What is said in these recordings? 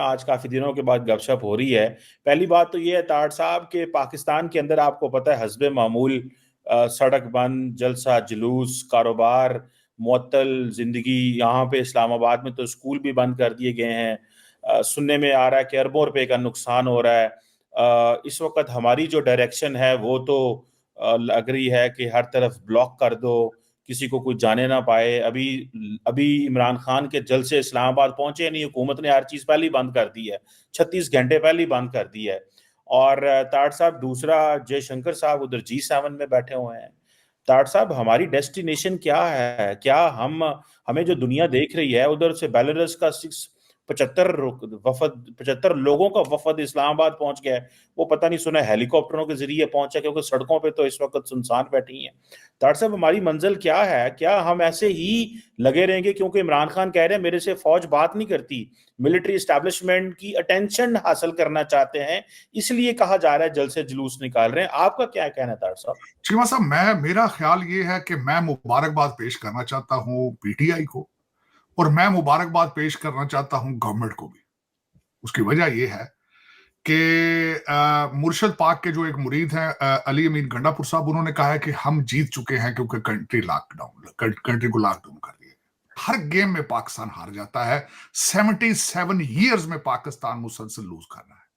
आज काफी दिनों के बाद गपशप हो रही है। पहली बात तो ये है ताड़ साहब के पाकिस्तान के अंदर आपको पता है हस्बे मामूल सड़क बंद, जलसा जुलूस, कारोबार मुअत्तल, जिंदगी। यहाँ पे इस्लामाबाद में तो स्कूल भी बंद कर दिए गए हैं। सुनने में आ रहा है कि अरबों रुपए का नुकसान हो रहा है। इस वक्त हमारी जो डायरेक्शन है वो तो लग रही है कि हर तरफ ब्लॉक कर दो, किसी को कुछ जाने ना पाए। अभी अभी इमरान खान के जल से इस्लामाबाद पहुंचे नहीं, हुकूमत ने हर चीज पहले ही बंद कर दी है, 36 घंटे पहले ही बंद कर दी है। और ताड़ साहब दूसरा, जयशंकर साहब उधर G7 में बैठे हुए हैं। ताड़ साहब हमारी डेस्टिनेशन क्या है? क्या हम, हमें जो दुनिया देख रही है उधर से बेलारूस का 75 लोगों का वफद इस्लामाबाद पहुंच गया है। वो पता नहीं, सुना हेलीकॉप्टरों के जरिए पहुंचा, क्योंकि सड़कों पे तो इस वक्त सुनसान बैठी हैं। तार साहब हमारी मंजिल क्या है? क्या हम ऐसे ही लगे रहेंगे क्योंकि इमरान खान कह रहे हैं मेरे से फौज बात नहीं करती, मिलिट्री इस्टेब्लिशमेंट की अटेंशन हासिल करना चाहते हैं, इसलिए कहा जा रहा है जल से जुलूस निकाल रहे हैं? आपका क्या कहना है तार साहब? चीमा साहब, मेरा ख्याल ये है कि मैं मुबारकबाद पेश करना चाहता हूं पीटीआई को, और मैं मुबारकबाद पेश करना चाहता हूं गवर्नमेंट को भी। उसकी वजह यह है कि मुर्शद पाक के जो एक मुरीद हैं अली अमीन गंडापुर साहब, उन्होंने कहा है कि हम जीत चुके हैं क्योंकि कंट्री को लॉकडाउन कर दिया। हर गेम में पाकिस्तान हार जाता है। 77 ईयर्स में पाकिस्तान मुसलसल लूज कर रहा है।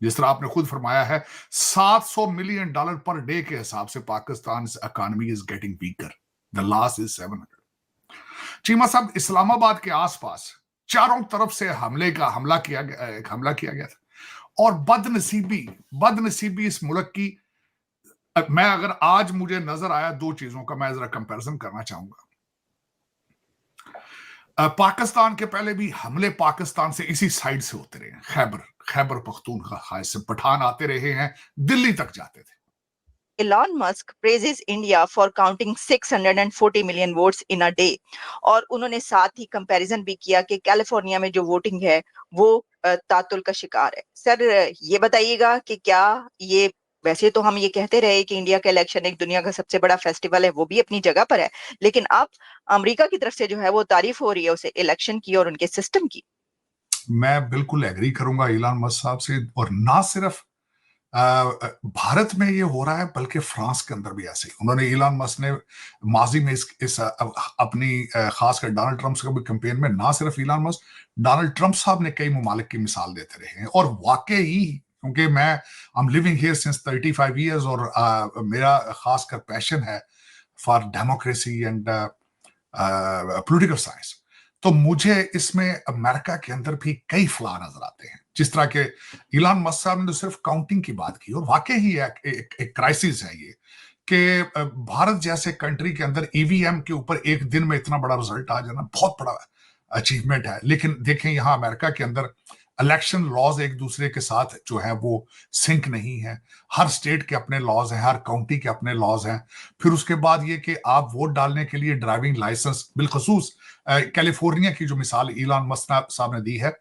जिस तरह आपने खुद फरमाया है, $700 मिलियन पर डे के हिसाब से Pakistan economy is getting weaker. The loss is 700। Cheema साहब, इस्लामाबाद के आसपास चारों तरफ से हमला किया गया था। और बदनसीबी इस मुल्क की, मैं अगर आज मुझे नजर आया दो चीजों का, मैं जरा कंपैरिजन करना चाहूंगा। पाकिस्तान के पहले भी हमले पाकिस्तान से इसी साइड से होते रहे हैं। खैबर पख्तूनख्वा से पठान आते रहे हैं, दिल्ली तक जाते थे। Elon Musk praises India for counting 640 million votes in a day। और उन्होंने साथ ही कंपैरिजन भी किया कि कैलिफोर्निया में जो वोटिंग है वो तातुल का शिकार है। सर, ये बताइएगा कि क्या ये, वैसे तो हम ये कहते रहे कि इंडिया का इलेक्शन एक दुनिया का सबसे बड़ा फेस्टिवल है, वो भी अपनी जगह पर है, लेकिन अब अमेरिका की तरफ से जो है वो तारीफ हो रही है उसे इलेक्शन की और उनके सिस्टम की। मैं बिल्कुल एग्री करूंगा इलान मस्क साहब से। और ना सिर्फ भारत में ये हो रहा है, बल्कि फ्रांस के अंदर भी ऐसे ही। उन्होंने, इलान मस्क ने माजी में इस अपनी खासकर डोनाल्ड ट्रंप के कैंपेन में, ना सिर्फ इलान मस्क, डोनाल्ड ट्रंप साहब ने कई ममालिक की मिसाल देते रहे हैं। और वाकई, क्योंकि मैं I am living here since 35 years, और मेरा खासकर पैशन है for democracy and political science, तो मुझे इसमें अमेरिका के अंदर भी कई फ्लॉ नजर आते हैं। जिस तरह के इलान मस्क साहब ने तो सिर्फ काउंटिंग की बात की, और वाकई ही एक क्राइसिस है ये कि भारत जैसे कंट्री के अंदर ईवीएम के ऊपर एक दिन में इतना बड़ा रिजल्ट आ जाना बहुत बड़ा अचीवमेंट है। लेकिन देखें, यहां अमेरिका के अंदर इलेक्शन लॉज एक दूसरे के साथ जो है वो सिंक नहीं है। हर स्टेट के अपने लॉज हैं, हर काउंटी के अपने लॉज हैं। फिर उसके बाद ये कि आप वोट डालने के लिए ड्राइविंग लाइसेंस, बिलखसूस कैलिफोर्निया की जो मिसाल इलान मस्क साहब ने दी है,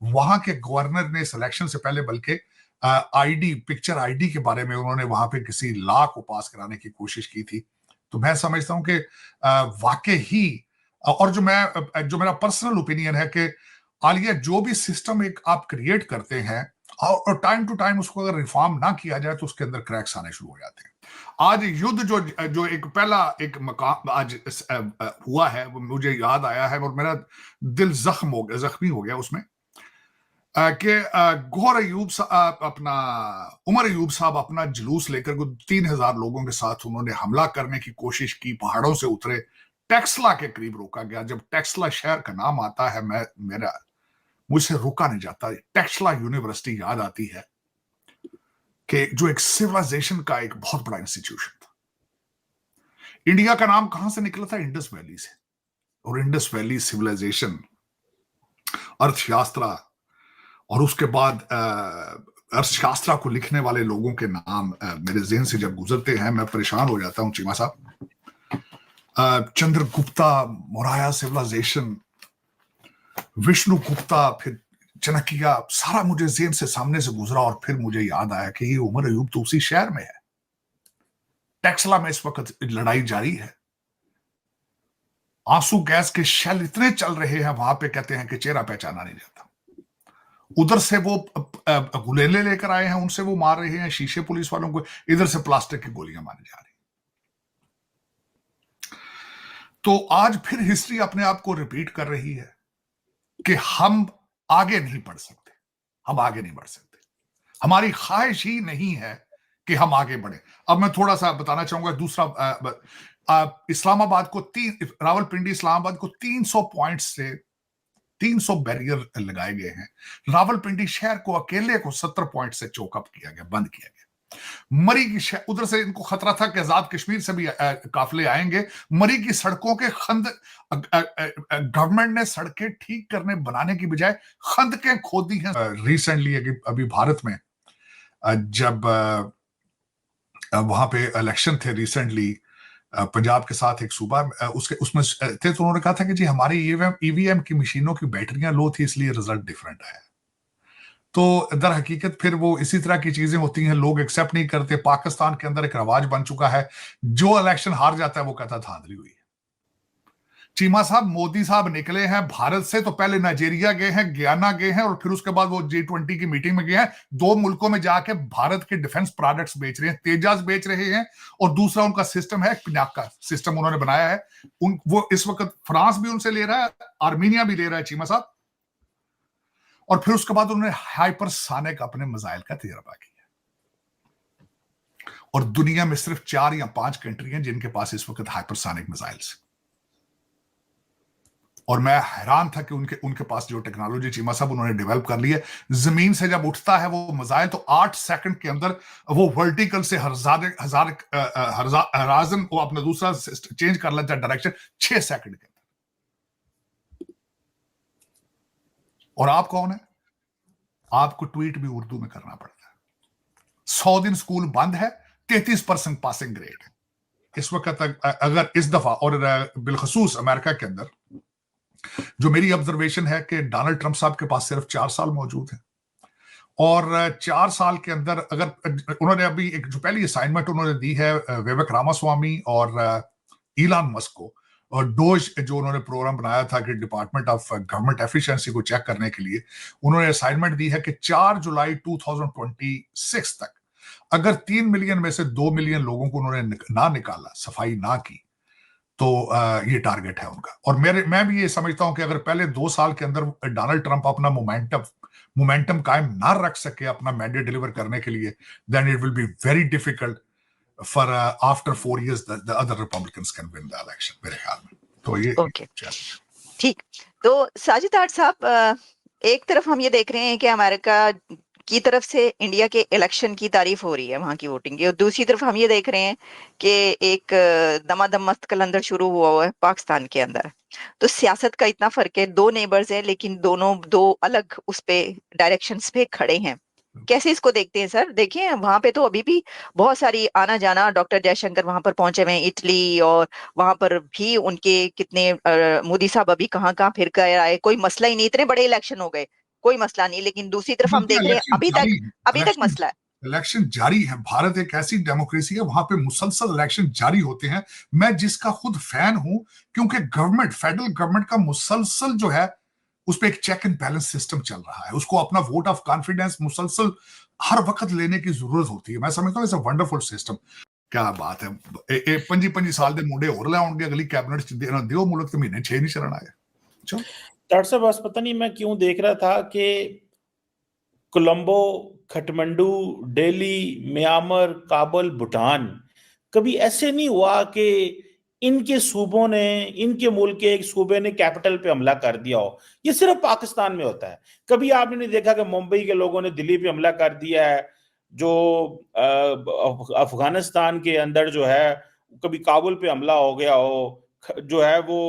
वहां के गवर्नर ने सिलेक्शन से पहले बल्कि आईडी, पिक्चर आईडी के बारे में उन्होंने वहां पे किसी लॉ को पास कराने की कोशिश की थी। तो मैं समझता हूं कि वाकई ही, और जो मेरा पर्सनल ओपिनियन है कि आलिया, जो भी सिस्टम एक आप क्रिएट करते हैं और टाइम टू टाइम उसको अगर रिफॉर्म ना किया जाए तो उसके अंदर क्रैक्स आने शुरू हो जाते हैं। आज युद्ध जो एक पहला एक मकाम आज हुआ है, वो मुझे याद आया है और मेरा दिल जख्मी हो गया उसमें, कि गौहर अयूब अपना उमर अयूब साहब अपना जुलूस लेकर 3000 लोगों के साथ उन्होंने हमला करने की कोशिश की, पहाड़ों से उतरे, टेक्सला के करीब रोका गया। जब टेक्सला शहर का नाम आता है, मुझसे रुका नहीं जाता। टेक्सला यूनिवर्सिटी याद आती है कि जो एक सिविलाइजेशन का एक बहुत बड़ा इंस्टीट्यूशन था। इंडिया का नाम कहां से निकला था? इंडस वैली से। और इंडस वैली सिविलाइजेशन, अर्थशास्त्र, और उसके बाद अर्थशास्त्र को लिखने वाले लोगों के नाम मेरे ज़हन से जब गुजरते हैं मैं परेशान हो जाता हूं चीमा साहब। चंद्रगुप्ता, मौर्य सिविलाइजेशन, विष्णुगुप्ता, फिर चाणक्य, सारा मुझे ज़हन से सामने से गुजरा। और फिर मुझे याद आया कि ये उमर अयूब तो उसी शहर में है। टेक्सला में इस वक्त लड़ाई जारी है। आंसू गैस के शेल इतने चल रहे हैं वहां पे, कहते हैं कि चेहरा पहचाना नहीं जाता। उधर से वो गुलेले लेकर आए हैं, उनसे वो मार रहे हैं शीशे पुलिस वालों को, इधर से प्लास्टिक की गोलियां मारी जा रही। तो आज फिर हिस्ट्री अपने आप को रिपीट कर रही है कि हम आगे नहीं बढ़ सकते, हम आगे नहीं बढ़ सकते, हमारी ख्वाहिश ही नहीं है कि हम आगे बढ़े। अब मैं थोड़ा सा बताना चाहूंगा दूसरा, इस्लामाबाद को रावलपिंडी इस्लामाबाद को 300 पॉइंट से 300 बैरियर लगाए गए हैं। रावलपिंडी शहर को अकेले को 70 पॉइंट से चोकअप किया गया, बंद किया गया। मरी की उधर से इनको खतरा था कि आजाद कश्मीर से भी काफिले आएंगे। मरी की सड़कों के गवर्नमेंट ने सड़कें ठीक करने बनाने की बजाय खंदकें खोदी हैं। रिसेंटली अभी भारत में जब वहां पे इलेक्शन थे रिसेंटली, पंजाब के साथ एक सूबा उसमें थे, तो उन्होंने कहा था कि जी हमारी ईवीएम की मशीनों की बैटरियां लो थी इसलिए रिजल्ट डिफरेंट आया। तो दर हकीकत फिर वो इसी तरह की चीजें होती हैं, लोग एक्सेप्ट नहीं करते। पाकिस्तान के अंदर एक रवाज बन चुका है, जो इलेक्शन हार जाता है वो कहता धांधली हुई है। चीमा साहब, मोदी साहब निकले हैं भारत से तो पहले नाइजीरिया गए हैं, गयाना गए हैं, और फिर उसके बाद वो G20 की मीटिंग में गए हैं। 2 मुल्कों में जाके भारत के डिफेंस प्रोडक्ट्स बेच रहे हैं, तेजास बेच रहे हैं, और दूसरा उनका सिस्टम है पिनाक का सिस्टम उन्होंने बनाया है। वो इस वक्त फ्रांस भी उनसे ले रहा है, आर्मीनिया भी ले रहा है चीमा साहब, और फिर उसके बाद उन्होंने हाइपरसोनिक अपने मिसाइल का तजर्बा किया। और दुनिया में सिर्फ 4 या 5 कंट्री हैं जिनके पास इस वक्त हाइपरसोनिक मिसाइल्स। और मैं हैरान था कि उनके पास जो टेक्नोलॉजी चीमा साहब उन्होंने डेवलप कर ली है, जमीन से जब उठता है वो मिसाइल तो 8 सेकंड के अंदर वो वर्टिकल से हराजन को अपना दूसरा चेंज कर लेता है डायरेक्शन 6 सेकंड के अंदर। और आप कौन है? आपको ट्वीट भी उर्दू में करना पड़ता है। 100 दिन स्कूल बंद है, 33% पासिंग ग्रेड है इस वक्त। अगर इस दफा, और बिलखसूस अमेरिका के अंदर जो मेरी ऑब्जर्वेशन है कि डोनाल्ड ट्रंप साहब के पास सिर्फ 4 साल मौजूद है, और 4 साल के अंदर अगर उन्होंने अभी एक जो पहली असाइनमेंट उन्होंने दी है विवेक रामास्वामी और इलान मस्क को, और डोज जो उन्होंने प्रोग्राम बनाया था कि डिपार्टमेंट ऑफ गवर्नमेंट एफिशिएंसी को चेक करने के लिए, उन्होंने असाइनमेंट दी है कि 4 जुलाई 2026 तक अगर 3 मिलियन में से 2 मिलियन लोगों को उन्होंने ना निकाला, सफाई ना की, तो ये टारगेट है उनका। और मैं भी ये समझता हूं कि अगर पहले 2 साल के अंदर डोनाल्ड ट्रंप अपना मोमेंटम कायम ना रख सके अपना मैंडेट डिलीवर करने के लिए, then it will be very difficult for after 4 years the other Republicans can win the election, मेरे ख्याल में। तो ये ठीक। तो साजिद आर्ट साहब, एक तरफ हम ये देख रहे हैं कि अमेरिका की तरफ से इंडिया के इलेक्शन की तारीफ हो रही है, वहां की वोटिंग की, और दूसरी तरफ हम ये देख रहे हैं कि एक दमादम मस्त कलंदर शुरू हुआ है पाकिस्तान के अंदर। तो सियासत का इतना फर्क है, 2 नेबर्स है लेकिन दोनों 2 अलग उस पे डायरेक्शंस पे खड़े हैं। कैसे इसको देखते हैं सर? देखिए वहां पे तो अभी भी बहुत सारी आना जाना, डॉक्टर जयशंकर वहां पर पहुंचे हुए हैं इटली, और वहां पर भी उनके कितने मोदी साहब अभी कहाँ फिर कर आए, कोई मसला ही नहीं, इतने बड़े इलेक्शन हो गए, कोई मसला नहीं। लेकिन दूसरी तरफ हम देख रहे हैं अभी तक मसला है। इलेक्शन जारी है। भारत एक ऐसी डेमोक्रेसी है, वहां पे मुसलसल इलेक्शन जारी होते हैं। मैं जिसका खुद फैन हूं, क्योंकि फेडरल गवर्नमेंट का मुसलसल जो है उस पर एक चेक एंड बैलेंस सिस्टम चल रहा है। उसको अपना वोट ऑफ कॉन्फिडेंस मुसलसल हर वक्त लेने की जरूरत होती है। मैं समझता हूँ इट्स अ वंडरफुल सिस्टम। क्या बात है, 25 साल के मुंडे होर लाउणगे अगली कैबिनेट दियो मुल्क तो महीने 6 नहीं चलन आए। चलो डॉक्टर साहब, बस पता नहीं मैं क्यों देख रहा था कि कोलंबो, काठमांडू, दिल्ली, म्यांमार, काबुल, भूटान, कभी ऐसे नहीं हुआ कि इनके सूबों ने, इनके मुल्क के एक सूबे ने कैपिटल पे हमला कर दिया हो। ये सिर्फ पाकिस्तान में होता है। कभी आपने नहीं देखा कि मुंबई के लोगों ने दिल्ली पे हमला कर दिया है, जो अफगानिस्तान के अंदर जो है कभी काबुल पे हमला हो गया हो, जो है वो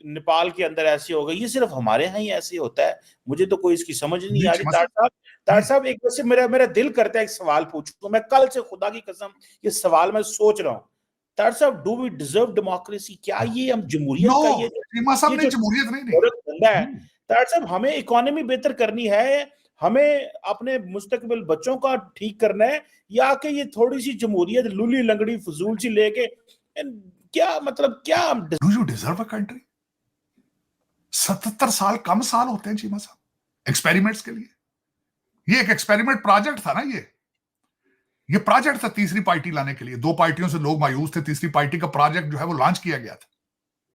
नेपाल के अंदर ऐसे हो गई। ये सिर्फ हमारे यहाँ ही ऐसे होता है। मुझे तो कोई इसकी समझ नहीं आ रही। तार साहब एक वैसे मेरा दिल करता है एक सवाल पूछूं, मैं कल से खुदा की कसम ये सवाल मैं सोच रहा हूँ। तार साहब, डू वी डिजर्व डेमोक्रेसी? क्या ये हम जमहूरियत का ये जमहूरियत नहीं है? तार साहब, हमें इकोनॉमी बेहतर करनी है, हमें अपने मुस्तकबिल बच्चों का ठीक करना है, या कि ये थोड़ी सी जमहूरियत लूली लंगड़ी फजूल सी लेके क्या मतलब क्या हम do you deserve a country? 77 साल कम साल होते हैं चीमा साहब एक्सपेरिमेंट्स के लिए। ये एक एक्सपेरिमेंट प्रोजेक्ट था ना, ये प्रोजेक्ट था तीसरी पार्टी लाने के लिए। दो पार्टियों से लोग मायूस थे, तीसरी पार्टी का प्रोजेक्ट जो है वो लॉन्च किया गया था।